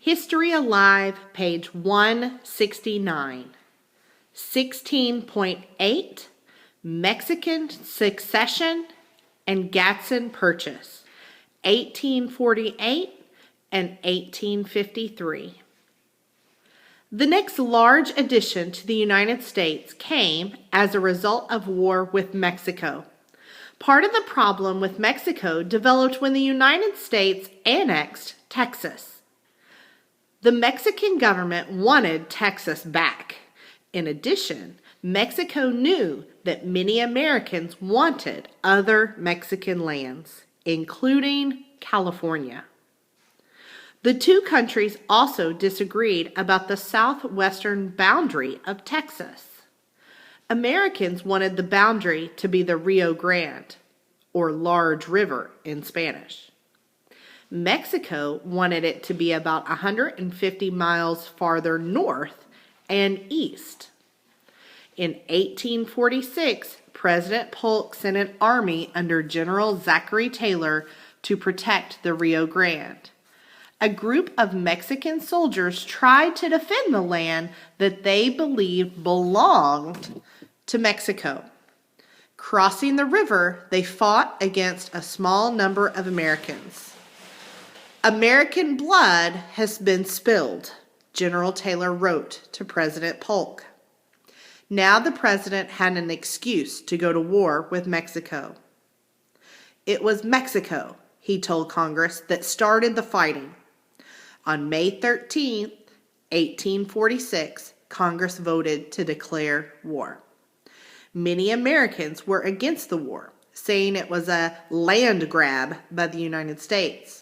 History Alive, page 169. 16.8, Mexican Succession and Gadsen Purchase, 1848 and 1853. The next large addition to the United States came as a result of war with Mexico. Part of the problem with Mexico developed when the United States annexed Texas. The Mexican government wanted Texas back. In addition, Mexico knew that many Americans wanted other Mexican lands, including California. The two countries also disagreed about the southwestern boundary of Texas. Americans wanted the boundary to be the Rio Grande, or Large River in Spanish. Mexico wanted it to be about 150 miles farther north and east. In 1846, President Polk sent an army under General Zachary Taylor to protect the Rio Grande. A group of Mexican soldiers tried to defend the land that they believed belonged to Mexico. Crossing the river, they fought against a small number of Americans. American blood has been spilled, General Taylor wrote to President Polk. Now the president had an excuse to go to war with Mexico. It was Mexico, he told Congress, that started the fighting. On May 13, 1846, Congress voted to declare war. Many Americans were against the war, saying it was a land grab by the United States.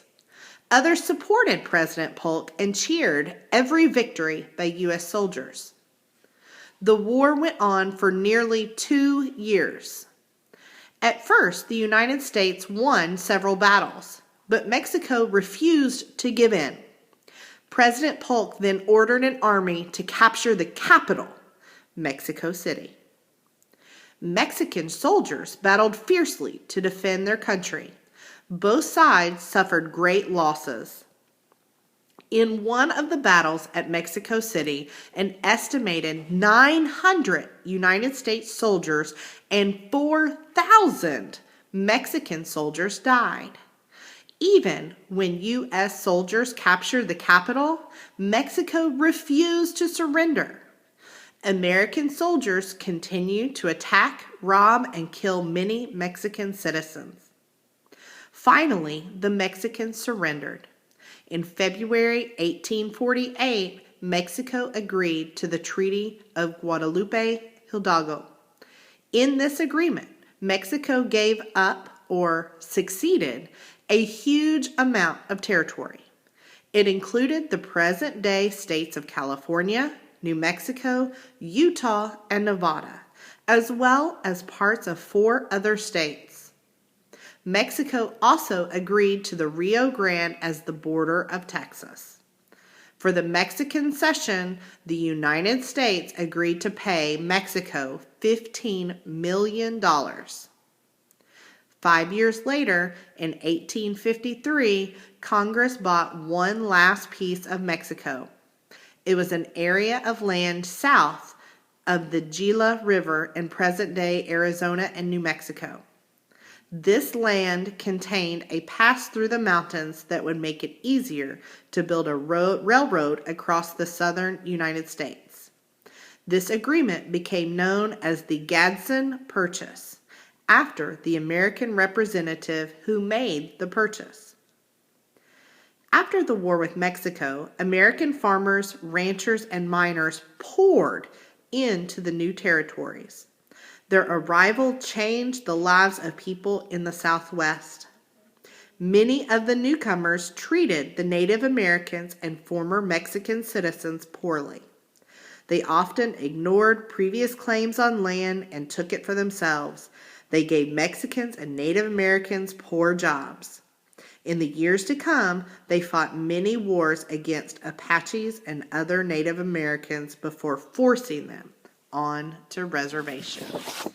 Others supported President Polk and cheered every victory by U.S. soldiers. The war went on for nearly 2 years. At first, the United States won several battles, but Mexico refused to give in. President Polk then ordered an army to capture the capital, Mexico City. Mexican soldiers battled fiercely to defend their country. Both sides suffered great losses. In one of the battles at Mexico City, an estimated 900 United States soldiers and 4,000 Mexican soldiers died. Even when U.S. soldiers captured the capital, Mexico refused to surrender. American soldiers continued to attack, rob, and kill many Mexican citizens. Finally, the Mexicans surrendered. In February 1848, Mexico agreed to the Treaty of Guadalupe Hidalgo. In this agreement, Mexico gave up or succeeded a huge amount of territory. It included the present-day states of California, New Mexico, Utah, and Nevada, as well as parts of 4 other states. Mexico also agreed to the Rio Grande as the border of Texas. For the Mexican cession, the United States agreed to pay Mexico $15 million. 5 years later, in 1853, Congress bought one last piece of Mexico. It was an area of land south of the Gila River in present-day Arizona and New Mexico. This land contained a pass through the mountains that would make it easier to build a railroad across the southern United States. This agreement became known as the Gadsen Purchase, after the American representative who made the purchase. After the war with Mexico, American farmers, ranchers, and miners poured into the new territories. Their arrival changed the lives of people in the Southwest. Many of the newcomers treated the Native Americans and former Mexican citizens poorly. They often ignored previous claims on land and took it for themselves. They gave Mexicans and Native Americans poor jobs. In the years to come, they fought many wars against Apaches and other Native Americans before forcing them onto reservations.